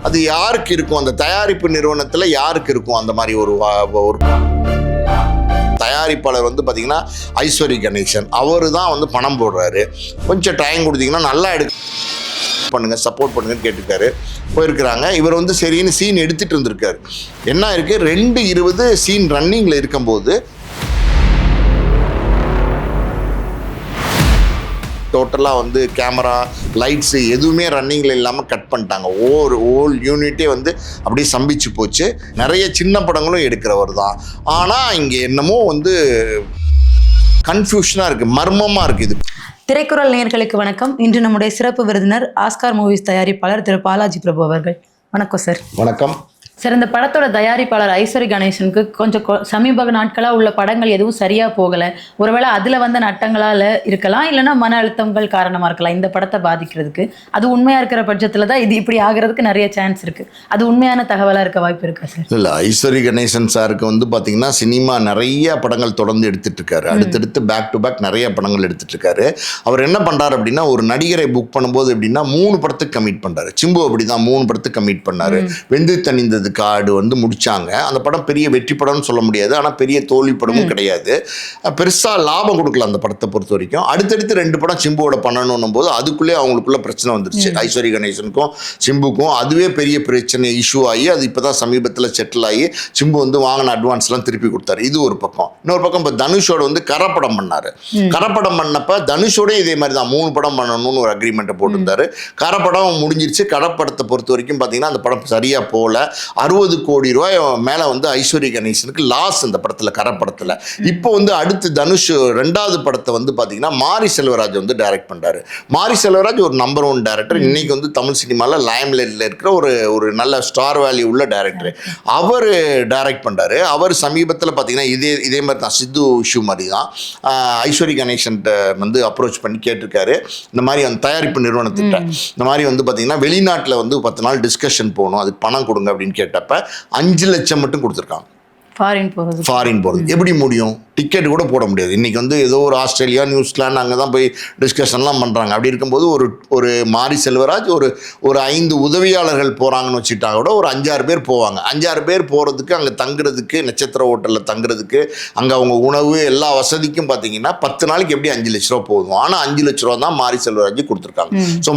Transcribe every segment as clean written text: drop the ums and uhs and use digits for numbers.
அது யாருக்கு இருக்கும்? அந்த தயாரிப்பு நிறுவனத்தில் யாருக்கு இருக்கும் அந்த மாதிரி ஒரு தயாரிப்பாளர் வந்து பார்த்தீங்கன்னா ஐஸ்வரி கணேசன் அவர் தான் வந்து பணம் போடுறாரு. கொஞ்சம் டைம் கொடுத்தீங்கன்னா நல்லா பண்ணுங்க, சப்போர்ட் பண்ணுங்கன்னு கேட்டுருக்காரு. போயிருக்கிறாங்க. இவர் வந்து சரின்னு சீன் எடுத்துகிட்டு இருந்திருக்காரு. என்ன இருக்குது, 2:20 சீன் ரன்னிங்கில் இருக்கும்போது டோட்டலாக வந்து கேமரா லைட்ஸு எதுவுமே ரன்னிங்கில் இல்லாமல் கட் பண்ணிட்டாங்க. ஓல் யூனிட்டே வந்து அப்படியே சம்பிச்சு போச்சு. நிறைய சின்ன படங்களும் எடுக்கிறவர் தான். ஆனால் இங்கே என்னமோ வந்து கன்ஃபியூஷனாக இருக்குது, மர்மமாக இருக்குது. திரைக்குறள் நேயர்களுக்கு வணக்கம். இன்று நம்முடைய சிறப்பு விருந்தினர் ஆஸ்கார் மூவிஸ் தயாரிப்பாளர் திரு பாலாஜி பிரபு அவர்கள். வணக்கம் சார். வணக்கம் சார். இந்த படத்தோட தயாரிப்பாளர் ஐஸ்வரி கணேசனுக்கு கொஞ்சம் சமீப நாட்களாக உள்ள படங்கள் எதுவும் சரியாக போகலை. ஒருவேளை அதில் வந்த நட்டங்களால் இருக்கலாம், இல்லைன்னா மன அழுத்தங்கள் காரணமாக இருக்கலாம் இந்த படத்தை பாதிக்கிறதுக்கு. அது உண்மையாக இருக்கிற பட்சத்தில் தான் இது இப்படி ஆகிறதுக்கு நிறைய சான்ஸ் இருக்குது. அது உண்மையான தகவலாக இருக்க வாய்ப்பு இருக்கா சார்? இல்லை, ஐஸ்வரி கணேசன் சாருக்கு வந்து பார்த்தீங்கன்னா சினிமா நிறைய படங்கள் தொடர்ந்து எடுத்துகிட்டு இருக்காரு. அடுத்தடுத்து பேக் டு பேக் நிறைய படங்கள் எடுத்துகிட்டு இருக்காரு. அவர் என்ன பண்ணுறாரு அப்படின்னா, ஒரு நடிகரை புக் பண்ணும்போது எப்படின்னா 3 படத்துக்கு கமிட் பண்ணுறாரு. சிம்பு அப்படி தான் 3 படத்துக்கு கமிட் பண்ணார். வெந்து தணிந்தது காடு வந்து முடிச்சாங்க. அந்த படம் பெரிய வெற்றி படம்னு சொல்ல முடியாது, ஆனால் பெரிய தோல்வி படமும் கிடையாது. பெருசாக லாபம் கொடுக்கல அந்த படத்தை பொறுத்த வரைக்கும். அடுத்தடுத்து 2 படம் சிம்புவோட பண்ணணும் போது அதுக்குள்ளே அவங்களுக்குள்ள பிரச்சனை வந்துருச்சு. ஐஸ்வரி கணேசனுக்கும் சிம்புக்கும் அதுவே பெரிய பிரச்சனை இஷ்யூ ஆகி அது இப்போ தான் சமீபத்தில் செட்டில் ஆகி சிம்பு வந்து வாங்கின அட்வான்ஸ்லாம் திருப்பி கொடுத்தாரு. இது ஒரு பக்கம். இன்னொரு பக்கம் இப்போ தனுஷோட வந்து கரப்படம் பண்ணார். கரப்படம் பண்ணப்போ தனுஷோடே இதே மாதிரி தான் 3 படம் பண்ணணும்னு ஒரு அக்ரிமெண்ட்டை போட்டிருந்தாரு. கரப்படம் முடிஞ்சிருச்சு. கரப்படத்தை பொறுத்த வரைக்கும் பார்த்தீங்கன்னா அந்த படம் சரியாக போகல. 60 கோடி ரூபாய் மேலே வந்து ஐஸ்வரி கணேசனுக்கு லாஸ் இந்த படத்தில், கரப்படத்தில். இப்போ வந்து அடுத்து தனுஷ் 2வது படத்தை வந்து பார்த்தீங்கன்னா மாரி செல்வராஜ் வந்து டைரக்ட் பண்ணுறாரு. மாரி செல்வராஜ் ஒரு நம்பர் 1 டைரக்டர். இன்னைக்கு வந்து தமிழ் சினிமாவில் லைம்லைட்டில் இருக்கிற ஒரு நல்ல ஸ்டார் வேல்யூ உள்ள டைரக்டர். அவர் டைரக்ட் பண்ணுறாரு. அவர் சமீபத்தில் பார்த்தீங்கன்னா இதே மாதிரி தான் சித்து இஷ்யூ மாதிரி தான் ஐஸ்வரி கணேசன்ட்ட வந்து அப்ரோச் பண்ணி கேட்டிருக்காரு. இந்த மாதிரி அந்த தயாரிப்பு நிறுவனத்திட்ட இந்த மாதிரி வந்து பார்த்தீங்கன்னா வெளிநாட்டில் வந்து 10 நாள் டிஸ்கஷன் போகணும், அதுக்கு பணம் கொடுங்க அப்படின்னு கேட்டப்ப 5 லட்சம் மட்டும் கொடுத்துருக்காங்க. ஃபாரின் போகிறது எப்படி முடியும்? டிக்கெட் கூட போட முடியாது. இன்றைக்கி வந்து ஏதோ ஒரு ஆஸ்திரேலியா, நியூசிலாந்து அங்கே தான் போய் டிஸ்கஷன்லாம் பண்ணுறாங்க. அப்படி இருக்கும்போது ஒரு மாரி செல்வராஜ் ஒரு 5 உதவியாளர்கள் போகிறாங்கன்னு வச்சுட்டா கூட ஒரு 5-6 பேர் போவாங்க. 5-6 பேர் போகிறதுக்கு, அங்கே தங்குறதுக்கு, நட்சத்திர ஹோட்டலில் தங்குறதுக்கு, அங்கே அவங்க உணவு எல்லா வசதிக்கும் பார்த்தீங்கன்னா 10 நாளைக்கு எப்படி 5 லட்ச ரூபா போதும். ஆனால் 5 லட்ச ரூபா தான் மாரி செல்வராஜ் கொடுத்துருக்காங்க. ஸோ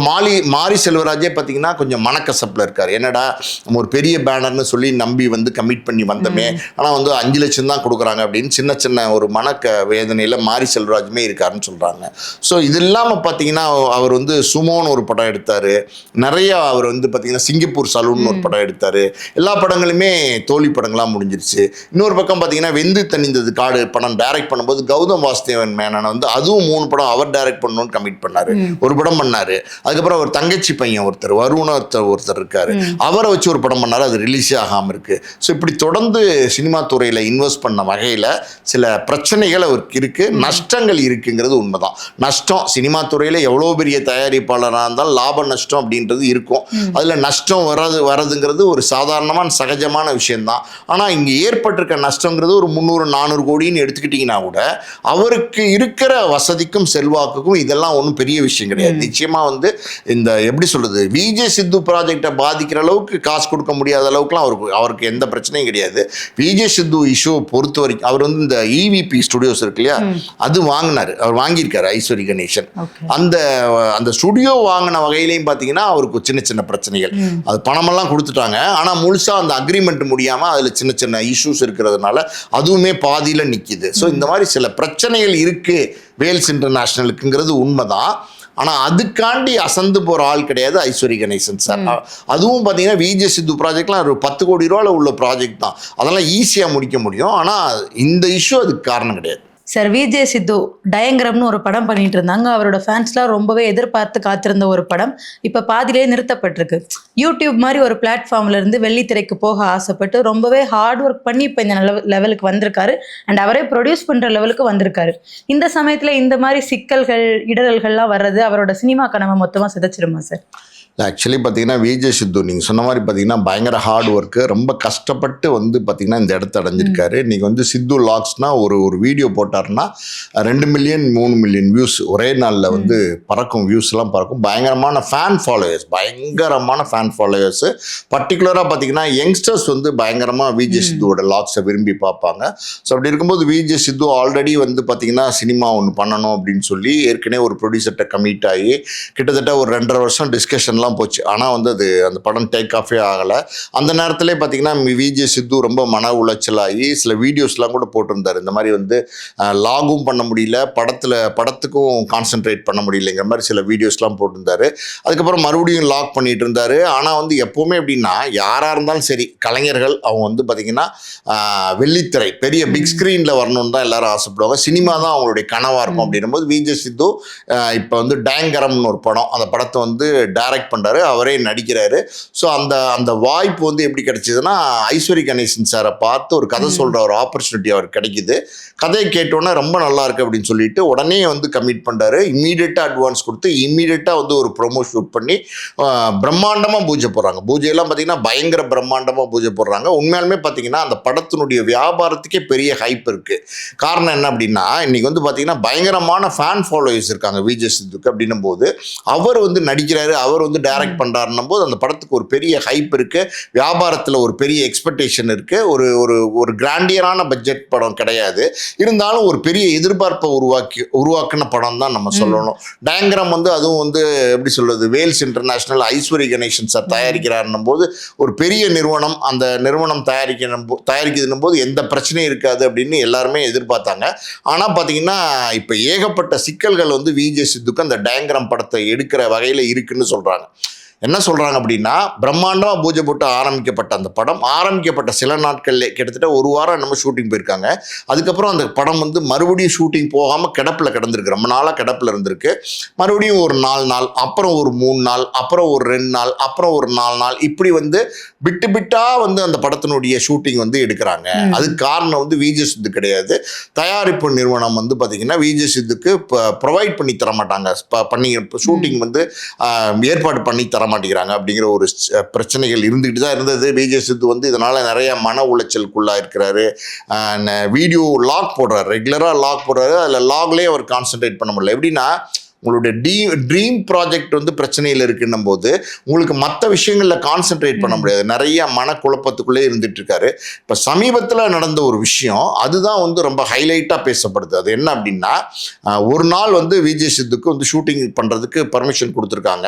மாரி செல்வராஜே பார்த்தீங்கன்னா கொஞ்சம் மனக்கசப்பில் இருக்கார். என்னடா நம்ம ஒரு பெரிய பேனர்னு சொல்லி நம்பி வந்து கமிட் பண்ணி வந்தோமே, ஆனால் வந்து 5 லட்சம் தான் கொடுக்குறாங்க அப்படின்னு சின்ன ஒரு மனக்க வேதனையில் மாரி செல்வராஜுமே இருக்காருன்னு சொல்கிறாங்க. ஸோ இது இல்லாமல் பார்த்தீங்கன்னா அவர் வந்து சுமோன்னு ஒரு படம் எடுத்தார். நிறைய அவர் வந்து பார்த்தீங்கன்னா சிங்கப்பூர் சலூன்னு ஒரு படம் எடுத்தார். எல்லா படங்களுமே தோல்வி படங்களாக முடிஞ்சிருச்சு. இன்னொரு பக்கம் பார்த்தீங்கன்னா வெந்து தணிந்தது காடு படம் டைரக்ட் பண்ணும்போது கௌதம் வாசுதேவன் மேனனை வந்து அதுவும் 3 படம் அவர் டைரக்ட் பண்ணணும்னு கமிட் பண்ணார். ஒரு படம் பண்ணார். அதுக்கப்புறம் அவர் தங்கச்சி பையன் ஒருத்தர் ஒருத்தர் இருக்கார், அவரை வச்சு ஒரு படம் பண்ணார். அது ரிலீஸே ஆகாமல் இருக்குது. ஸோ இப்படி தொடர்ந்து சினிமா துறையில் இன்வெஸ்ட் பண்ண வகையில் சில பிரச்சனைகள் அவருக்கு இருக்குது, நஷ்டங்கள் இருக்குங்கிறது உண்மைதான். நஷ்டம் சினிமா துறையில் எவ்வளோ பெரிய தயாரிப்பாளராக இருந்தாலும் லாப நஷ்டம் அப்படின்றது இருக்கும். அதில் நஷ்டம் வரதுங்கிறது ஒரு சாதாரணமான சகஜமான விஷயம்தான். ஆனால் இங்கே ஏற்பட்டிருக்க நஷ்டங்கிறது ஒரு 300-400 கோடின்னு எடுத்துக்கிட்டிங்கன்னா கூட அவருக்கு இருக்கிற வசதிக்கும் செல்வாக்குக்கும் இதெல்லாம் ஒன்றும் பெரிய விஷயம் கிடையாது. நிச்சயமாக வந்து இந்த எப்படி சொல்கிறது, விஜய் சித்து ப்ராஜெக்டை பாதிக்கிற அளவுக்கு காசு கொடுக்க முடியாத அளவுக்குலாம் அவருக்கு எந்த பிரச்சனையும் கிடையாது. விஜய் சித்து இஷ்யூ பொறுத்த வரைக்கும் அவர் வந்து இந்த EVP ஸ்டுடியோஸ் இருக்கு இல்லையா, அது அவர் வாங்கியிருக்காரு ஐஸ்வரி கணேசன். அந்த ஸ்டுடியோ வாங்கின வகையிலையும் பார்த்தீங்கன்னா அவருக்கு சின்ன பிரச்சனைகள், அது பணமெல்லாம் கொடுத்துட்டாங்க. ஆனால் முழுசாக அந்த அக்ரிமெண்ட் முடியாமல் அதில் சின்ன இஷ்யூஸ் இருக்கிறதுனால அதுவுமே பாதியில் நிற்கிது. ஸோ இந்த மாதிரி சில பிரச்சனைகள் இருக்குது வேல்ஸ் இன்டர்நேஷ்னலுக்குங்கிறது உண்மைதான். ஆனால் அதுக்காண்டி அசந்து போகிற ஆள் கிடையாது ஐஸ்வரி கணேசன் சார். அதுவும் பார்த்தீங்கன்னா விஜய் சித்து ப்ராஜெக்ட்லாம் ஒரு 10 கோடி ரூபாயில் உள்ள ப்ராஜெக்ட் தான். அதெல்லாம் ஈஸியாக முடிக்க முடியும். ஆனால் இந்த இஷ்யூ அதுக்கு காரணம் கிடையாது சார். விஜய் சித்து டயங்கிரம்னு ஒரு படம் பண்ணிட்டு இருந்தாங்க. அவரோட ஃபேன்ஸ்லாம் ரொம்பவே எதிர்பார்த்து காத்திருந்த ஒரு படம் இப்போ பாதியிலே நிறுத்தப்பட்டிருக்கு. யூடியூப் மாதிரி ஒரு பிளாட்ஃபார்ம்ல இருந்து வெள்ளித்திரைக்கு போக ஆசைப்பட்டு ரொம்பவே ஹார்ட் ஒர்க் பண்ணி இப்போ இந்த லெவலுக்கு வந்திருக்காரு. அண்ட் அவரே ப்ரொடியூஸ் பண்ணுற லெவலுக்கு வந்திருக்காரு. இந்த சமயத்தில் இந்த மாதிரி சிக்கல்கள், இடரல்கள்லாம் வர்றது அவரோட சினிமா கனவை மொத்தமாக சிதைச்சிருமா சார்? ஆக்சுவலி பார்த்தீங்கன்னா விஜய் சித்து நீங்கள் சொன்ன மாதிரி பார்த்தீங்கன்னா பயங்கர ஹார்ட் ஒர்க்கு, ரொம்ப கஷ்டப்பட்டு வந்து பார்த்தீங்கன்னா இந்த இடத்த அடைஞ்சிருக்காரு. இன்றைக்கி வந்து சித்து லாக்ஸ்னா ஒரு வீடியோ போட்டாருன்னா 2 மில்லியன் 3 மில்லியன் வியூஸ் ஒரே நாளில் வந்து பறக்கும், வியூஸ்லாம் பறக்கும். பயங்கரமான ஃபேன் ஃபாலோவர்ஸு. பர்டிகுலராக பார்த்தீங்கன்னா யங்ஸ்டர்ஸ் வந்து பயங்கரமாக விஜய் சித்துவோட லாக்ஸை விரும்பி பார்ப்பாங்க. ஸோ அப்படி இருக்கும்போது விஜய் சித்து ஆல்ரெடி வந்து பார்த்தீங்கன்னா சினிமா ஒன்று பண்ணணும் அப்படின்னு சொல்லி ஏற்கனவே ஒரு ப்ரொடியூசர்கிட்ட கமிட் ஆகி கிட்டத்தட்ட ஒரு 2.5 வருஷம் டிஸ்கஷன்லாம் போச்சு. ஆனால் வந்து அந்த படம் டேக் ஆஃபே ஆகலை. அந்த நேரத்திலே பார்த்தீங்கன்னா விஜய் சித்து ரொம்ப மன உளைச்சலாகி சில வீடியோஸ்லாம் கூட போட்டிருந்தார். இந்த மாதிரி வந்து லாகும் பண்ண முடியல, படத்துக்கும் கான்சென்ட்ரேட் பண்ண முடியலைங்கிற மாதிரி சில வீடியோஸ்லாம் போட்டிருந்தாரு. அதுக்கப்புறம் மறுபடியும் லாக் பண்ணிட்டு இருந்தாரு. ஆனால் வந்து எப்போவுமே எப்படின்னா யாராக இருந்தாலும் சரி, கலைஞர்கள் அவங்க வந்து பார்த்தீங்கன்னா வெள்ளித்திரை பெரிய பிக் ஸ்க்ரீனில் வரணும்னு தான் எல்லாரும் ஆசைப்படுவாங்க. சினிமா தான் அவங்களுடைய கனவாக இருக்கும். அப்படின்னும் போது விஜய் சித்து இப்போ வந்து டேங்கரம்னு ஒரு படம், அந்த படத்தை வந்து டைரக்ட் பண்ணுறாரு, அவரே நடிக்கிறாரு. ஸோ அந்த வாய்ப்பு வந்து எப்படி கிடைச்சதுன்னா ஐஸ்வரி கணேசன் சாரை பார்த்து ஒரு கதை சொல்கிற ஒரு ஆப்பர்ச்சுனிட்டி அவருக்கு கிடைக்குது. கதையை கேட்டோன்னே ரொம்ப நல்லா இருக்கு அப்படின்னு சொல்லிட்டு உடனே வந்து கமிட் பண்ணுறாரு. இம்மீடியட்டாக அட்வான்ஸ் கொடுத்து இம்மீடியட்டாக வந்து ஒரு ப்ரொமோ ஷூட் பண்ணி பிரம்மாண்டமாக பூஜை போடுறாங்க. பூஜையெல்லாம் பார்த்தீங்கன்னா பயங்கர பிரம்மாண்டமாக பூஜை போடுறாங்க. உண்மையாலுமே பார்த்தீங்கன்னா அந்த படத்தினுடைய வியாபாரத்துக்கே பெரிய ஹைப் இருக்குது. காரணம் என்ன அப்படின்னா இன்னைக்கு வந்து பார்த்தீங்கன்னா பயங்கரமான ஃபேன் ஃபாலோவர்ஸ் இருக்காங்க விஜய் சித்துக்கு. அப்படின்னும் போது அவர் வந்து நடிக்கிறாரு, அவர் வந்து டைரக்ட் பண்ணுறாருன்னும் போது அந்த படத்துக்கு ஒரு பெரிய ஹைப் இருக்குது, வியாபாரத்தில் ஒரு பெரிய எக்ஸ்பெக்டேஷன் இருக்குது. ஒரு கிராண்டியரான பட்ஜெட் படம் கிடையாது, இருந்தாலும் ஒரு பெரிய எதிர்பார்ப்பை உருவாக்கின படம் தான் நம்ம சொல்லணும். டேங்கரம் வந்து அதுவும் வந்து எப்படி சொல்றது, வேல்ஸ் இன்டர்நேஷனல் ஐஸ்வரி கணேசன் சார் தயாரிக்கிறாருன்னும் போது ஒரு பெரிய நிறுவனம், அந்த நிறுவனம் தயாரிக்குதுன்னும் போது எந்த பிரச்சனையும் இருக்காது அப்படின்னு எல்லாருமே எதிர்பார்த்தாங்க. ஆனால் பார்த்தீங்கன்னா இப்போ ஏகப்பட்ட சிக்கல்கள் வந்து விஜய் சித்துக்கு அந்த டேங்கரம் படத்தை எடுக்கிற வகையில் இருக்குன்னு சொல்கிறாங்க. என்ன சொல்கிறாங்க அப்படின்னா பிரம்மாண்டமாக பூஜை போட்டு ஆரம்பிக்கப்பட்ட அந்த படம் ஆரம்பிக்கப்பட்ட சில நாட்கள்லேயே கிட்டத்தட்ட ஒரு வாரம் நம்ம ஷூட்டிங் போயிருக்காங்க. அதுக்கப்புறம் அந்த படம் வந்து மறுபடியும் ஷூட்டிங் போகாமல் கிடப்பில் கிடந்திருக்கு, ரொம்ப நாளாக கிடப்பில் இருந்திருக்கு. மறுபடியும் ஒரு 4 நாள், அப்புறம் ஒரு 3 நாள், அப்புறம் ஒரு 2 நாள், அப்புறம் ஒரு 4 நாள், இப்படி வந்து விட்டாக வந்து அந்த படத்தினுடைய ஷூட்டிங் வந்து எடுக்கிறாங்க. அதுக்கு காரணம் வந்து விஜய் சித்து கிடையாது, தயாரிப்பு நிறுவனம் வந்து பார்த்திங்கன்னா விஜய் சித்துக்கு ப்ரொவைட் பண்ணி தர மாட்டாங்க, ஷூட்டிங் வந்து ஏற்பாடு பண்ணி தர மாட்டேங்கிறாங்க அப்படிங்கிற ஒரு பிரச்சனைகள் இருந்துகிட்டு தான் இருந்தது. விஜய் சித்து வந்து இதனால நிறைய மன உளைச்சலுக்குள்ளா இருக்கிறாரு. வீடியோ லாக் போடுறாரு, ரெகுலராக லாக் போடுறாரு. அதில் லாக்லேயே அவர் கான்சென்ட்ரேட் பண்ண முடியல. எப்படின்னா உங்களுடைய ட்ரீம் ப்ராஜெக்ட் வந்து பிரச்சனையில் இருக்குன்னும் போது உங்களுக்கு மற்ற விஷயங்களில் கான்சென்ட்ரேட் பண்ண முடியாது, நிறைய மனக்குழப்பத்துக்குள்ளே இருந்துட்டு இருக்காரு. இப்போ சமீபத்தில் நடந்த ஒரு விஷயம் அதுதான் வந்து ரொம்ப ஹைலைட்டாக பேசப்படுது. அது என்ன அப்படின்னா ஒரு நாள் வந்து விஜய் சித்துக்கு வந்து ஷூட்டிங் பண்ணுறதுக்கு பர்மிஷன் கொடுத்துருக்காங்க.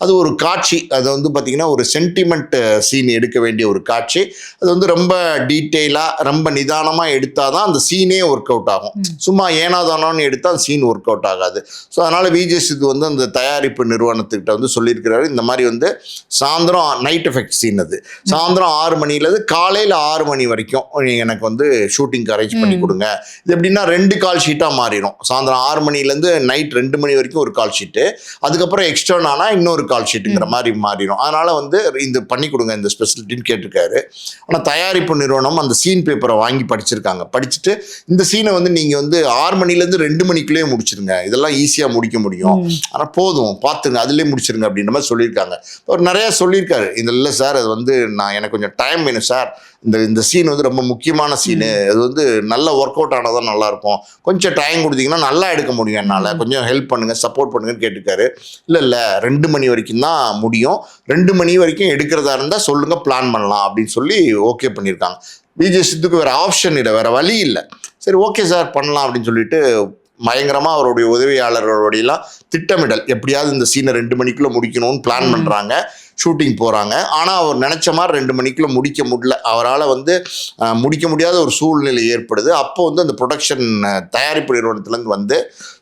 அது ஒரு காட்சி, அது வந்து பார்த்திங்கன்னா ஒரு சென்டிமெண்ட் சீன் எடுக்க வேண்டிய ஒரு காட்சி. அது வந்து ரொம்ப டீட்டெயிலாக ரொம்ப நிதானமாக எடுத்தால் தான் அந்த சீனே ஒர்க் அவுட் ஆகும். சும்மா ஏனாதானோன்னு எடுத்தால் அந்த சீன் ஒர்க் அவுட் ஆகாது. ஸோ அதனால் விஜய் சித்து வந்து அந்த தயாரிப்பு நிறுவனத்துக்கிட்ட வந்து சொல்லியிருக்கிறாரு, இந்த மாதிரி வந்து சாயந்தரம் நைட் எஃபெக்ட் சீன், அது சாயந்தரம் 6 மணிலேருந்து காலையில் 6 மணி வரைக்கும் எனக்கு வந்து ஷூட்டிங்க்கு அரேஞ்ச் பண்ணி கொடுங்க. இது எப்படின்னா 2 கால் ஷீட்டாக மாறிடும். சாயந்தரம் 6 மணிலேருந்து நைட் 2 மணி வரைக்கும் ஒரு கால் ஷீட்டு, அதுக்கப்புறம் எக்ஸ்டர்ன் ஆனால் இன்னொரு கால் ஷீட்டுங்கிற மாதிரி மாறிடும். அதனால் வந்து இந்த பண்ணி கொடுங்க இந்த ஸ்பெசிலிட்டின்னு கேட்டிருக்காரு. ஆனால் தயாரிப்பு நிறுவனம் அந்த சீன் பேப்பரை வாங்கி படிச்சிருக்காங்க. படிச்சுட்டு இந்த சீனை வந்து நீங்கள் வந்து 6 மணிலேருந்து 2 மணிக்குள்ளேயே முடிச்சிருங்க, இதெல்லாம் ஈஸியாக முடிக்க முடியும், ஆனால் போதும் பார்த்துங்க அதுலேயே முடிச்சிருங்க அப்படின்ற மாதிரி சொல்லியிருக்காங்க. அவர் நிறையா சொல்லியிருக்காரு, இந்த இல்லை சார் அது வந்து எனக்கு கொஞ்சம் டைம் வேணும் சார், இந்த சீன் வந்து ரொம்ப முக்கியமான சீனு, அது வந்து நல்ல ஒர்க் அவுட் ஆனால் தான் நல்லாயிருக்கும், கொஞ்சம் டைம் கொடுத்தீங்கன்னா நல்லா எடுக்க முடியும், என்னால் கொஞ்சம் ஹெல்ப் பண்ணுங்கள் சப்போர்ட் பண்ணுங்கன்னு கேட்டிருக்காரு. இல்லை 2 மணி வரைக்கும் தான் முடியும், 2 மணி வரைக்கும் எடுக்கிறதா இருந்தால் சொல்லுங்கள் பிளான் பண்ணலாம் அப்படின்னு சொல்லி ஓகே பண்ணியிருக்காங்க. விஜய் சித்துக்கு வேறு ஆப்ஷன் இல்லை, வேறு வழி இல்லை. சரி ஓகே சார் பண்ணலாம் அப்படின்னு சொல்லிட்டு பயங்கரமாக அவருடைய உதவியாளர்களோடையெல்லாம் திட்டமிடல், எப்படியாவது இந்த சீனை 2 மணிக்குள்ளே முடிக்கணும்னு பிளான் பண்ணுறாங்க. ஷூட்டிங் போகிறாங்க. ஆனால் அவர் நினச்ச மாதிரி 2 மணிக்குள்ளே முடிக்க முடியல, அவரால் வந்து முடிக்க முடியாத ஒரு சூழ்நிலை ஏற்படுது. அப்போ வந்து அந்த ப்ரொடக்ஷன் தயாரிப்பு நிறுவனத்துலேருந்து வந்து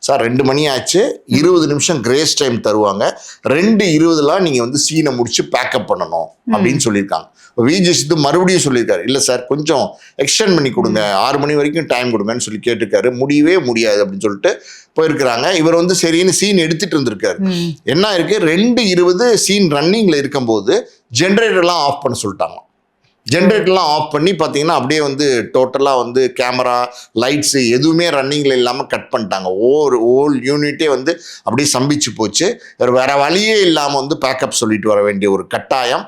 சார் 2 மணி ஆச்சு, 20 நிமிஷம் கிரேஸ் டைம் தருவாங்க, 2:20 நீங்கள் வந்து சீனை முடிச்சு பேக்கப் பண்ணணும் அப்படின்னு சொல்லியிருக்காங்க. விஜய் சித்து மறுபடியும் சொல்லியிருக்காரு, இல்லை சார் கொஞ்சம் எக்ஸ்டெண்ட் பண்ணி கொடுங்க, 6 மணி வரைக்கும் டைம் கொடுங்கன்னு சொல்லி கேட்டிருக்காரு. முடியவே முடியாது அப்படின்னு சொல்லிட்டு போயிருக்கிறாங்க. இவர் வந்து சரின்னு சீன் எடுத்துட்டு இருந்திருக்காரு. என்ன இருக்கு 2:20 சீன் ரன்னிங்ல இருக்கும்போது ஜென்ரேட்டர்லாம் ஆஃப் பண்ண சொல்லிட்டாங்க. ஜென்ரேட்டர்லாம் ஆஃப் பண்ணி பார்த்தீங்கன்னா அப்படியே வந்து டோட்டலாக வந்து கேமரா லைட்ஸு எதுவுமே ரன்னிங்கில் இல்லாமல் கட் பண்ணிட்டாங்க. ஓல் யூனிட்டே வந்து அப்படியே சம்பிச்சு போச்சு. வேற வழியே இல்லாமல் வந்து பேக்கப் சொல்லிட்டு வர வேண்டிய ஒரு கட்டாயம்.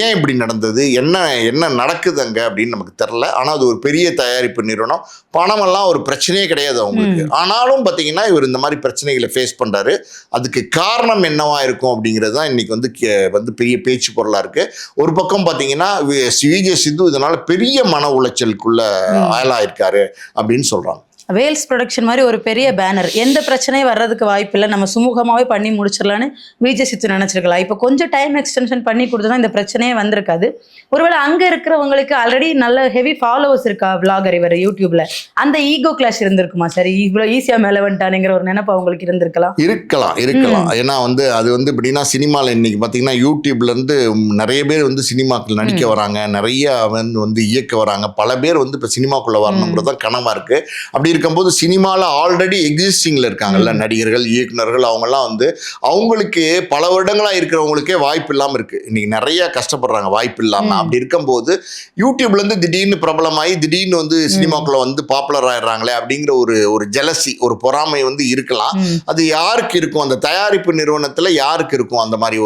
ஏன் இப்படி நடந்தது, என்ன நடக்குது அங்கே அப்படின்னு நமக்கு தெரில. ஆனால் அது ஒரு பெரிய தயாரிப்பு நிறுவனம், பணமெல்லாம் ஒரு பிரச்சனையே கிடையாது அவங்களுக்கு. ஆனாலும் பார்த்தீங்கன்னா இவர் இந்த மாதிரி பிரச்சனைகளை ஃபேஸ் பண்ணுறாரு. அதுக்கு காரணம் என்னவா இருக்கும் அப்படிங்கிறது தான் இன்னைக்கு வந்து பெரிய பேச்சு பொருளாக இருக்குது. ஒரு பக்கம் பார்த்தீங்கன்னா விஜய் சித்து இதனால பெரிய மன உளைச்சலுக்குள்ள ஆளாயிருக்காரு அப்படின்னு சொல்றாங்க. வேல்ஸ் ப்ரொடக்ஷன் மாதிரி ஒரு பெரிய பேனர், எந்த பிரச்சனையும் வர்றதுக்கு வாய்ப்பு இல்லை, நம்ம சுமூகமாகவே பண்ணி முடிச்சிடலான்னு விஜய் சித்து நினச்சிருக்கலாம். இப்போ கொஞ்சம் டைம் எக்ஸ்டென்ஷன் பண்ணி கொடுத்தா இந்த பிரச்சனையே வந்திருக்காது. ஒருவேளை அங்கே இருக்கிறவங்களுக்கு ஆல்ரெடி நல்ல ஹெவி ஃபாலோவர்ஸ் இருக்கா விளாகர் இவர் யூடியூப்ல, அந்த ஈகோ கிளாஷ் இருந்திருக்குமா? சரி இவ்வளோ ஈஸியாக மேலே வந்துட்டானுங்கிற ஒரு நினைப்பு அவங்களுக்கு இருக்கலாம். ஏன்னா வந்து அது வந்து எப்படின்னா சினிமாவில் இன்னைக்கு பார்த்தீங்கன்னா யூடியூப்ல இருந்து நிறைய பேர் வந்து சினிமாக்கள் நடிக்க வராங்க, நிறைய வந்து இயக்க வராங்க, பல பேர் வந்து இப்போ சினிமாக்குள்ள வரணுங்கிறது தான் கனவா இருக்கு. அப்படி இருக்கும்போது சினிமாவில் ஆல்ரெடி எக்ஸிஸ்டிங்கில் இருக்காங்கல்ல நடிகர்கள், இயக்குநர்கள், அவங்கெல்லாம் வந்து அவங்களுக்கு பல வருடங்களாக இருக்கிறவங்களுக்கே வாய்ப்பு இல்லாமல் இருக்குது. இன்னைக்கு நிறைய கஷ்டப்படுறாங்க வாய்ப்பு இல்லாமல். அப்படி இருக்கும்போது யூடியூப்லேருந்து திடீர்னு பிரபலமாகி திடீர்னு வந்து சினிமாக்குள்ளே வந்து பாப்புலர் ஆயிடுறாங்களே அப்படிங்கிற ஒரு ஜெலசி, ஒரு பொறாமை வந்து இருக்கலாம். அது யாருக்கு இருக்கும்? அந்த தயாரிப்பு நிறுவனத்தில் யாருக்கு இருக்கும் அந்த மாதிரி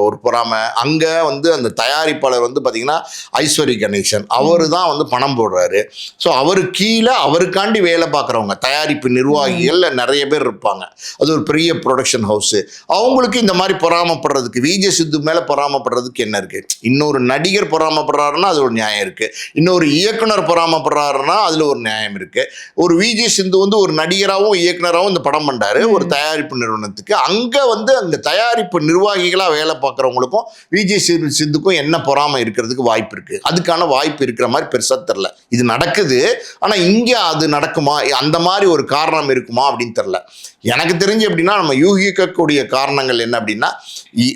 ஒரு பொறாமை? அங்கே வந்து அந்த தயாரிப்பாளர் வந்து பார்த்தீங்கன்னா ஐஸ்வரி கணேசன், அவரு தான் வந்து பணம் போடுறாரு. ஸோ அவரு கீழே அவருக்காண்டி வேலை பார்க்குறவங்க தயாரிப்பு நிர்வாகிகள் நிறைய பேர் இருப்பாங்க. அது ஒரு பெரிய ப்ரொடக்ஷன் ஹவுஸ். அவங்களுக்கு இந்த மாதிரி பொறாமப்படுறதுக்கு, விஜய் சித்து மேலே பொறாமப்படுறதுக்கு என்ன இருக்கு? இன்னொரு நடிகர் பொறாமப்படுறாருன்னா அது ஒரு நியாயம் இருக்கு, இன்னொரு இயக்குனர் பொறாமப்படுறாருன்னா அதுல ஒரு நியாயம் இருக்கு. ஒரு விஜய் சித்து வந்து ஒரு நடிகராகவும் இயக்குனராகவும் இந்த படம் பண்றாரு ஒரு தயாரிப்பு நிறுவனத்துக்கு. அங்க வந்து அந்த தயாரிப்பு நிர்வாகிகளா வேலை பார்க்குறவங்களுக்கும் விஜய் சித்துக்கும் என்ன பொறாமை இருக்கிறதுக்கு வாய்ப்பு இருக்கு? அதுக்கான வாய்ப்பு இருக்கிற மாதிரி பெருசா தெரியல. இது நடக்குது, ஆனா இங்க அது நடக்குமா, அந்த மாதிரி ஒரு காரணம் இருக்குமா அப்படின்னு தெரியல. எனக்கு தெரிஞ்சு அப்படின்னா நம்ம யூகிக்கக்கூடிய காரணங்கள் என்ன அப்படின்னா,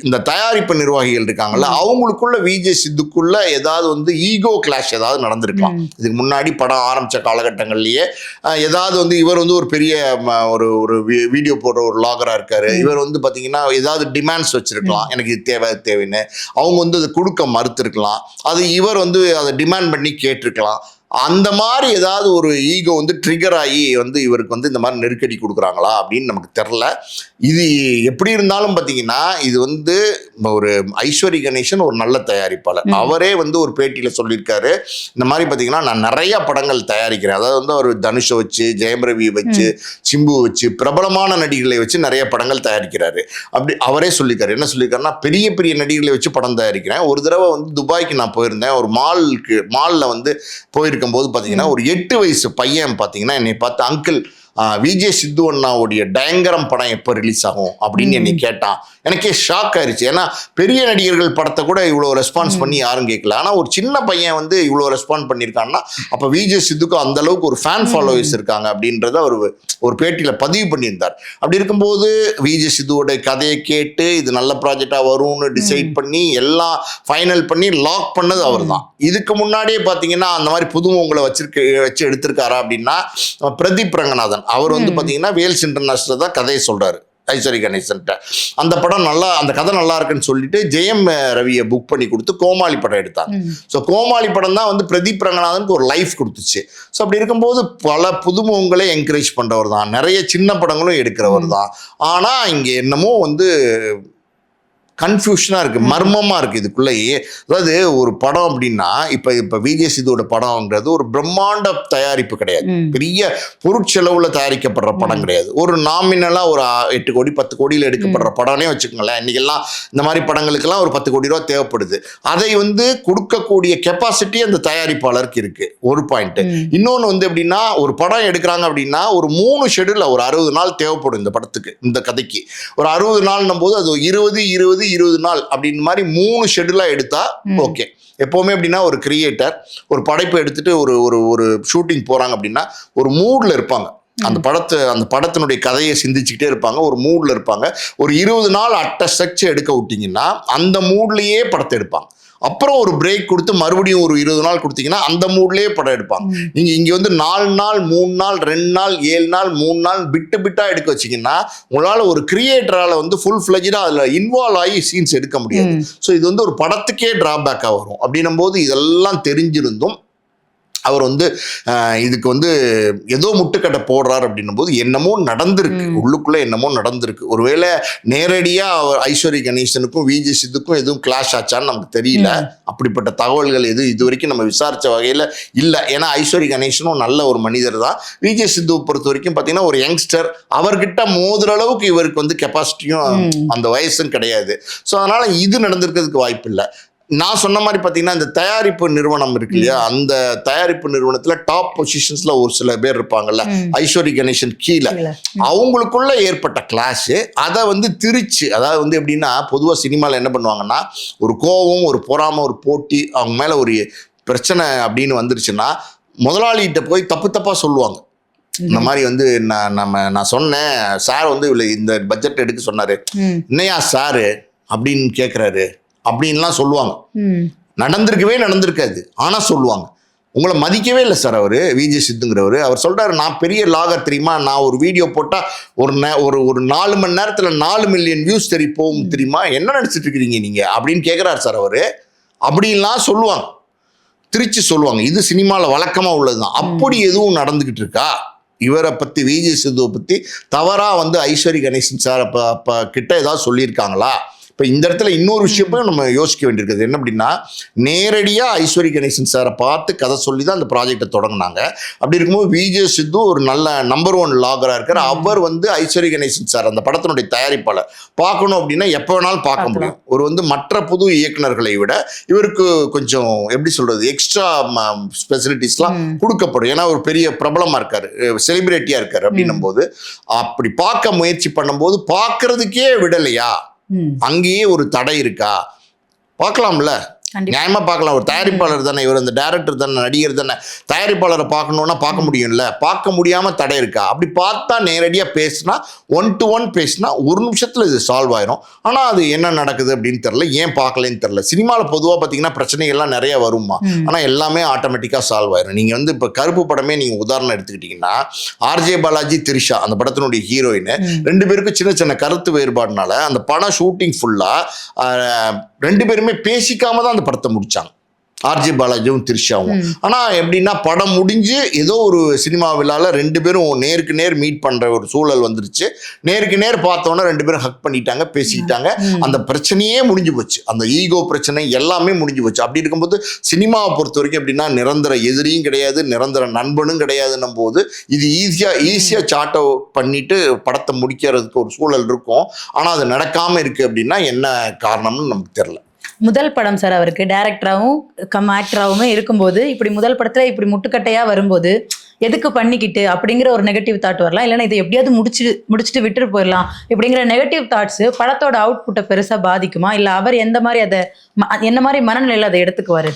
இந்த தயாரிப்பு நிர்வாகிகள் இருக்காங்கல்ல அவங்களுக்குள்ள விஜய் சித்துக்குள்ள ஏதாவது வந்து ஈகோ கிளாஷ் ஏதாவது நடந்திருக்கலாம். இதுக்கு முன்னாடி படம் ஆரம்பிச்ச காலகட்டங்கள்லயே ஏதாவது வந்து இவர் வந்து ஒரு பெரிய ஒரு வீடியோ போடுற ஒரு லாகரா இருக்காரு, இவர் வந்து பாத்தீங்கன்னா ஏதாவது டிமாண்ட்ஸ் வச்சிருக்கலாம், எனக்கு இது தேவைன்னு. அவங்க வந்து அதை கொடுக்க மறுத்திருக்கலாம், அது இவர் வந்து அதை டிமாண்ட் பண்ணி கேட்டிருக்கலாம். அந்த மாதிரி ஏதாவது ஒரு ஈகோ வந்து ட்ரிகர் ஆகி வந்து இவருக்கு வந்து இந்த மாதிரி நெருக்கடி கொடுக்குறாங்களா அப்படின்னு நமக்கு தெரில. இது எப்படி இருந்தாலும் பார்த்தீங்கன்னா இது வந்து ஒரு ஐஸ்வரி கணேசன் ஒரு நல்ல தயாரிப்பாளர். அவரே வந்து ஒரு பேட்டியில் சொல்லியிருக்காரு, இந்த மாதிரி பார்த்தீங்கன்னா நான் நிறைய படங்கள் தயாரிக்கிறேன். அதாவது வந்து அவர் தனுஷை வச்சு, ஜெயம் ரவியை வச்சு, சிம்பு வச்சு, பிரபலமான நடிகர்களை வச்சு நிறைய படங்கள் தயாரிக்கிறாரு. அப்படி அவரே சொல்லியிருக்காரு. என்ன சொல்லியிருக்காருன்னா, பெரிய பெரிய நடிகர்களை வச்சு படம் தயாரிக்கிறேன். ஒரு தடவை வந்து துபாய்க்கு நான் போயிருந்தேன். ஒரு மாலில் வந்து போது பாத்தீங்கன்னா ஒரு 8 வயசு பையன் பாத்தீங்கன்னா என்னை பார்த்து, அங்கிள் விஜய் சித்து அண்ணாவுடைய டயங்கரம் படம் எப்போ ரிலீஸ் ஆகும் அப்படின்னு என்னை கேட்டான். எனக்கே ஷாக் ஆயிடுச்சு. ஏன்னா பெரிய நடிகர்கள் படத்தை கூட இவ்வளோ ரெஸ்பான்ஸ் பண்ணி யாரும் கேட்கல, ஆனால் ஒரு சின்ன பையன் வந்து இவ்வளோ ரெஸ்பாண்ட் பண்ணியிருக்காங்கன்னா அப்போ விஜய் சித்துக்கு அந்த அளவுக்கு ஒரு ஃபேன் ஃபாலோவர்ஸ் இருக்காங்க அப்படின்றத ஒரு பேட்டியில் பதிவு பண்ணியிருந்தார். அப்படி இருக்கும்போது விஜய் சித்துவோட கதையை கேட்டு இது நல்ல ப்ராஜெக்டாக வரும்னு டிசைட் பண்ணி எல்லாம் ஃபைனல் பண்ணி லாக் பண்ணது அவர் தான். இதுக்கு முன்னாடியே பார்த்தீங்கன்னா அந்த மாதிரி புதுமுகங்களை வச்சு எடுத்திருக்காரா அப்படின்னா பிரதீப் ரங்கநாதன், அவர் வந்து பார்த்தீங்கன்னா வேல்ஸ் இன்டர்நேஷனல் தான் கதையை சொல்றாரு ஐஸ்வரி கணேசன்ட்ட. அந்த படம் அந்த கதை நல்லா இருக்குன்னு சொல்லிட்டு ஜெயம் ரவியை புக் பண்ணி கொடுத்து கோமாளி படம் எடுத்தாங்க. ஸோ கோமாளி படம் தான் வந்து பிரதீப் ரங்கநாதனுக்கு ஒரு லைஃப் கொடுத்துச்சு. ஸோ அப்படி இருக்கும்போது பல புதுமுகங்களை என்கரேஜ் பண்றவர் தான், நிறைய சின்ன படங்களும் எடுக்கிறவர் தான். ஆனால் இங்கே என்னமோ வந்து கன்ஃபியூஷனாக இருக்குது, மர்மமாக இருக்குது இதுக்குள்ளேயே. அதாவது ஒரு படம் அப்படின்னா இப்போ விஜய் சித்துவோட படம்ங்கிறது ஒரு பிரம்மாண்ட தயாரிப்பு கிடையாது, பெரிய பொருட்செலவில் தயாரிக்கப்படுற படம் கிடையாது. ஒரு நாமினலாக ஒரு 8 கோடி 10 கோடியில் எடுக்கப்படுற படம்னே வச்சுக்கோங்களேன். இன்றைக்கெல்லாம் இந்த மாதிரி படங்களுக்கெல்லாம் ஒரு 10 கோடி ரூபா தேவைப்படுது. அதை வந்து கொடுக்கக்கூடிய கெப்பாசிட்டி அந்த தயாரிப்பாளருக்கு இருக்குது, ஒரு பாயிண்ட். இன்னொன்று வந்து எப்படின்னா, ஒரு படம் எடுக்கிறாங்க அப்படின்னா ஒரு 3 ஷெடியூல், ஒரு 60 நாள் தேவைப்படும் இந்த படத்துக்கு, இந்த கதைக்கு. ஒரு 60 நாள்னும் போது அது 20 நாள் அப்படின்னு மாதிரி 3 ஷெடியூலாக எடுத்தா ஓகே. எப்போவுமே அப்படின்னா ஒரு கிரியேட்டர் ஒரு படைப்பு எடுத்துட்டு ஒரு ஷூட்டிங் போகிறாங்க அப்படின்னா ஒரு மூடில் இருப்பாங்க. அந்த படத்தினுடைய கதையை சிந்திச்சுக்கிட்டே இருப்பாங்க, ஒரு மூடில் இருப்பாங்க. ஒரு 20 நாள் அட்ட ஸ்ட்ரக்சர் எடுக்க விட்டிங்கன்னா அந்த மூட்லேயே படத்தை எடுப்பாங்க. அப்புறம் ஒரு பிரேக் கொடுத்து மறுபடியும் ஒரு 20 நாள் கொடுத்தீங்கன்னா அந்த மூட்லேயே படம் எடுப்பாங்க. நீங்கள் இங்கே வந்து 4 நாள் 3 நாள் 2 நாள் 7 நாள் 3 நாள் பிட்டா எடுக்க வச்சிங்கன்னா உங்களால் ஒரு கிரியேட்டரால் வந்து ஃபுல் ஃப்ளெஜ்டாக அதில் இன்வால்வ் ஆகி சீன்ஸ் எடுக்க முடியாது. ஸோ இது வந்து ஒரு படத்துக்கே டிராபேக்காக வரும். அப்படின்னும் போது இதெல்லாம் தெரிஞ்சிருந்தும் அவர் வந்து இதுக்கு வந்து ஏதோ முட்டுக்கட்டை போடுறாரு அப்படின்னும் போது என்னமோ நடந்திருக்கு, உள்ளுக்குள்ளே என்னமோ நடந்திருக்கு. ஒருவேளை நேரடியாக அவர் ஐஸ்வர்யா கணேசனுக்கும் விஜே சித்துக்கும் எதுவும் கிளாஷ் ஆச்சான்னு நமக்கு தெரியல. அப்படிப்பட்ட தகவல்கள் எதுவும் இது வரைக்கும் நம்ம விசாரித்த வகையில் இல்லை. ஏன்னா ஐஸ்வர்யா கணேசனும் நல்ல ஒரு மனிதர் தான். விஜே சித்துவை பொறுத்த வரைக்கும் பார்த்தீங்கன்னா ஒரு யங்ஸ்டர், அவர்கிட்ட மோதுற அளவுக்கு இவருக்கு வந்து கெப்பாசிட்டியும் அந்த வயசும் கிடையாது. ஸோ அதனால் இது நடந்திருக்கிறதுக்கு வாய்ப்பு இல்லை. நான் சொன்ன மாதிரி பார்த்தீங்கன்னா இந்த தயாரிப்பு நிறுவனம் இருக்கு இல்லையா, அந்த தயாரிப்பு நிறுவனத்தில் டாப் பொசிஷன்ஸ்ல ஒரு சில பேர் இருப்பாங்கல்ல, ஐஸ்வர்யா கணேசன் கீழே, அவங்களுக்குள்ள ஏற்பட்ட கிளாஷ் அதை வந்து திரிச்சு, அதாவது வந்து எப்படின்னா பொதுவாக சினிமாவில் என்ன பண்ணுவாங்கன்னா ஒரு கோபம், ஒரு பொறாமை, ஒரு போட்டி, அவங்க மேலே ஒரு பிரச்சனை அப்படின்னு வந்துருச்சுன்னா முதலாளிகிட்ட போய் தப்பாக சொல்லுவாங்க. இந்த மாதிரி வந்து நான் சொன்னேன் சார் வந்து இந்த பட்ஜெட் எடுக்க சொன்னாரு, என்னையா சாரு அப்படின்னு கேட்குறாரு அப்படின்லாம் சொல்லுவாங்க. நடந்திருக்காது, ஆனால் சொல்லுவாங்க. உங்களை மதிக்கவே இல்லை சார் அவர் விஜே சித்துங்கிறவர். அவர் சொல்கிறாரு, நான் பெரிய லாகர் தெரியுமா, நான் ஒரு வீடியோ போட்டால் ஒரு 4 மணி நேரத்தில் 4 மில்லியன் வியூஸ் போகும் தெரியுமா, என்ன நினச்சிட்டு இருக்கிறீங்க நீங்கள் அப்படின்னு கேட்குறாரு சார் அவர். அப்படின்லாம் சொல்லுவாங்க, திருச்சி சொல்லுவாங்க. இது சினிமாவில் வழக்கமாக உள்ளது தான். அப்படி எதுவும் நடந்துக்கிட்டு இருக்கா? இவரை பற்றி விஜே சித்துவை பற்றி தவறாக வந்து ஐஸ்வர்யா கணேசன் சார் அப்போ கிட்ட ஏதாவது சொல்லியிருக்காங்களா? இப்போ இந்த இடத்துல இன்னொரு விஷயமும் நம்ம யோசிக்க வேண்டியிருக்குது. என்ன அப்படின்னா, நேரடியாக ஐஸ்வர்யா கணேசன் சாரை பார்த்து கதை சொல்லி தான் அந்த ப்ராஜெக்டை தொடங்கினாங்க. அப்படி இருக்கும்போது விஜே சித்து ஒரு நல்ல நம்பர் 1 லாகராக இருக்கார். அவர் வந்து ஐஸ்வர்யா கணேசன் சார் அந்த படத்தினுடைய தயாரிப்பாளர் பார்க்கணும் அப்படின்னா எப்போ வேணாலும் பார்க்க முடியும். ஒரு வந்து மற்ற புது இயக்குநர்களை விட இவருக்கு கொஞ்சம் எப்படி சொல்கிறது, எக்ஸ்ட்ரா ஸ்பெசிலிட்டிஸ்லாம் கொடுக்கப்படும். ஏன்னா ஒரு பெரிய பிரபலமாக இருக்கார், செலிபிரிட்டியாக இருக்கார். அப்படின்னும் போது அப்படி பார்க்க முயற்சி பண்ணும்போது பார்க்கறதுக்கே விடலையா, அங்கேயே ஒரு தடை இருக்கா? பார்க்கலாம்ல, நியாயமா பார்க்கலாம். ஒரு தயாரிப்பாளர் தானே இவர், அந்த டைரக்டர் தானே, நடிகர் தானே, தயாரிப்பாளரை பார்க்கணுன்னா பார்க்க முடியும்ல, பார்க்க முடியாம தடை இருக்கா? அப்படி பார்த்தா நேரடியாக பேசினா 1 to 1 பேசினா 1 நிமிஷத்துல இது சால்வ் ஆயிரும். ஆனா அது என்ன நடக்குது அப்படின்னு தெரியல, ஏன் பார்க்கலன்னு தெரியல. சினிமாவில் பொதுவாக பார்த்தீங்கன்னா பிரச்சனைகள்லாம் நிறைய வருமா, ஆனா எல்லாமே ஆட்டோமேட்டிக்காக சால்வ் ஆயிரும். நீங்க வந்து இப்போ கருப்பு படமே நீங்க உதாரணம் எடுத்துக்கிட்டீங்கன்னா, ஆர்ஜே பாலாஜி திரிஷா அந்த படத்தினுடைய ஹீரோயின் 2 பேருக்கும் சின்ன சின்ன கருத்து வேறுபாடுனால அந்த படம் ஷூட்டிங் ஃபுல்லா 2 பேருமே பேசிக்காம தான் அந்த படத்தை முடிச்சாங்க, ஆர்ஜே பாலாஜியும் திரிஷாவும். ஆனா எப்படின்னா படம் முடிஞ்சு ஏதோ ஒரு சினிமா விழால 2 பேரும் நேருக்கு நேர் மீட் பண்ற ஒரு சூழல் வந்துருச்சு. நேருக்கு நேர் பார்த்தோன்னா 2 பேரும் ஹக் பண்ணிட்டாங்க, பேசிக்கிட்டாங்க. அந்த பிரச்சனையே முடிஞ்சு போச்சு, அந்த ஈகோ பிரச்சனை எல்லாமே முடிஞ்சு போச்சு. அப்படி இருக்கும்போது சினிமாவை பொறுத்த வரைக்கும் எப்படின்னா நிரந்தர எதிரியும் கிடையாது, நிரந்தர நண்பனும் கிடையாதுன்னும் போது இது ஈஸியா சாட் அவுட் பண்ணிட்டு படத்தை முடிக்கிறதுக்கு ஒரு சூழல் இருக்கும். ஆனா அது நடக்காம இருக்கு அப்படின்னா என்ன காரணம்னு நமக்கு தெரியல. முதல் படம் சார், அவருக்கு டைரக்டராகவும் ஆக்டராகவுமே இருக்கும்போது இப்படி முதல் படத்துல இப்படி முட்டுக்கட்டையா வரும்போது எதுக்கு பண்ணிக்கிட்டு அப்படிங்கிற ஒரு நெகட்டிவ் தாட் வரலாம். இல்லைன்னா இதை எப்படியாவது முடிச்சுட்டு விட்டுட்டு போயிடலாம் இப்படிங்கிற நெகட்டிவ் தாட்ஸ் படத்தோட அவுட்புட்டை பெருசா பாதிக்குமா? இல்லை அவர் எந்த மாதிரி அதை என்ன மாதிரி மனநிலையில் அதை எடுத்துக்குவாரு?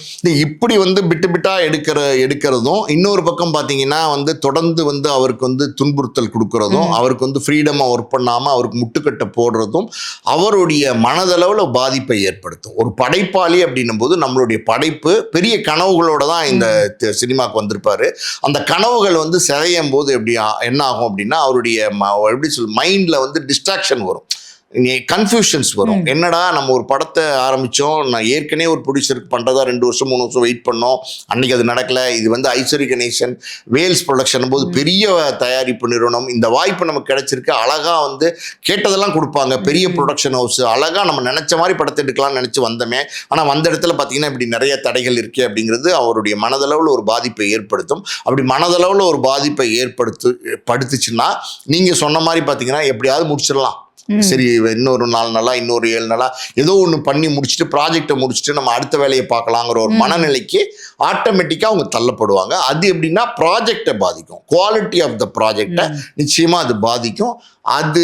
இப்படி வந்து பிட்டா எடுக்கிறதும், இன்னொரு பக்கம் பார்த்தீங்கன்னா வந்து தொடர்ந்து வந்து அவருக்கு வந்து துன்புறுத்தல் கொடுக்கறதும், அவருக்கு வந்து ஃப்ரீடமாக ஒர்க் பண்ணாமல் அவருக்கு முட்டுக்கட்டை போடுறதும் அவருடைய மனதளவில் பாதிப்பை ஏற்படுத்தும். ஒரு படைப்பாளி அப்படின்னும் போது நம்மளுடைய படைப்பு பெரிய கனவுகளோட தான் இந்த சினிமாவுக்கு வந்திருப்பாரு. அந்த கனவுகள் வந்து சிதையும் போது என்ன ஆகும் அப்படின்னா அவருடைய எப்படி மைண்ட்ல வந்து டிஸ்ட்ராக்ஷன் வரும், கன்ஃபியூஷன்ஸ் வரும். என்னடா நம்ம ஒரு படத்தை ஆரம்பித்தோம், நான் ஏற்கனவே ஒரு ப்ரொடியூசருக்கு பண்ணுறதா 2 வருஷம் 3 வருஷம் வெயிட் பண்ணோம், அன்றைக்கி அது நடக்கலை. இது வந்து ஐஸ்வர்யா கணேசன் வேல்ஸ் ப்ரொடக்ஷன் போது பெரிய தயாரிப்பு நிறுவனம், இந்த வாய்ப்பு நமக்கு கிடைச்சிருக்கு, அழகாக வந்து கேட்டதெல்லாம் கொடுப்பாங்க, பெரிய ப்ரொடக்ஷன் ஹவுஸ், அழகாக நம்ம நினச்ச மாதிரி படத்தை எடுக்கலாம்னு நினச்சி வந்தோமே. ஆனால் வந்த இடத்துல பார்த்தீங்கன்னா இப்படி நிறைய தடைகள் இருக்குது அப்படிங்கிறது அவருடைய மனதளவில் ஒரு பாதிப்பை ஏற்படுத்தும். அப்படி மனதளவில் ஒரு பாதிப்பை படுத்துச்சுன்னா நீங்கள் சொன்ன மாதிரி பார்த்தீங்கன்னா எப்படியாவது முடிச்சிடலாம், சரி இன்னொரு 4 நாளா இன்னொரு 7 நாளா ஏதோ ஒன்று பண்ணி முடிச்சுட்டு ப்ராஜெக்டை முடிச்சுட்டு நம்ம அடுத்த வேலையை பார்க்கலாங்கிற ஒரு மனநிலைக்கு ஆட்டோமேட்டிக்காக அவங்க தள்ளப்படுவாங்க. அது எப்படின்னா ப்ராஜெக்டை பாதிக்கும், குவாலிட்டி ஆஃப் த ப்ராஜெக்டை நிச்சயமாக அது பாதிக்கும். அது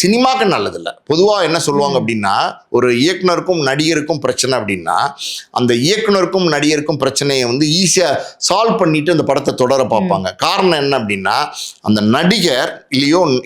சினிமாவுக்கு நல்லதில்லை. பொதுவாக என்ன சொல்லுவாங்க அப்படின்னா, ஒரு இயக்குனருக்கும் நடிகருக்கும் பிரச்சனை அப்படின்னா அந்த இயக்குனருக்கும் நடிகருக்கும் பிரச்சனையை வந்து ஈஸியாக சால்வ் பண்ணிட்டு அந்த படத்தை தொடர பார்ப்பாங்க. காரணம் என்ன அப்படின்னா, அந்த நடிகர்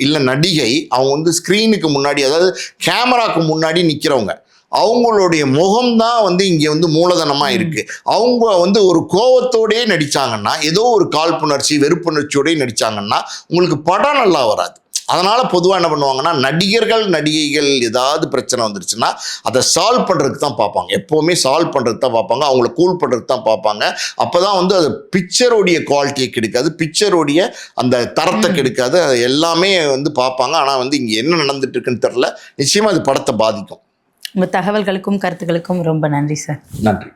இல்லை நடிகை அவங்க வந்து ஸ்க்ரீனுக்கு முன்னாடி, அதாவது கேமராக்கு முன்னாடி நிற்கிறவங்க, அவங்களுடைய முகம்தான் வந்து இங்கே வந்து மூலதனமாக இருக்கு. அவங்க வந்து ஒரு கோவத்தோடயே நடிச்சாங்கன்னா, ஏதோ ஒரு காழ்ப்புணர்ச்சி வெறுப்புணர்ச்சியோடய நடிச்சாங்கன்னா உங்களுக்கு படம் நல்லா வராது. அதனால பொதுவாக என்ன பண்ணுவாங்கன்னா, நடிகர்கள் நடிகைகள் ஏதாவது பிரச்சனை வந்துருச்சுன்னா அதை சால்வ் பண்ணுறதுக்கு தான் பார்ப்பாங்க. எப்போவுமே சால்வ் பண்ணுறதுக்கு தான் பார்ப்பாங்க, அவங்கள கூல் பண்ணுறதுக்கு தான் பார்ப்பாங்க. அப்போ தான் வந்து அது பிக்சரோடைய குவாலிட்டியை கெடுக்காது, பிக்சரோடைய அந்த தரத்தை கெடுக்காது, அது எல்லாமே வந்து பார்ப்பாங்க. ஆனால் வந்து இங்கே என்ன நடந்துட்டு இருக்குன்னு தெரில, நிச்சயமாக அது படத்தை பாதிக்கும். உங்கள் தகவல்களுக்கும் கருத்துக்களுக்கும் ரொம்ப நன்றி சார். நன்றி.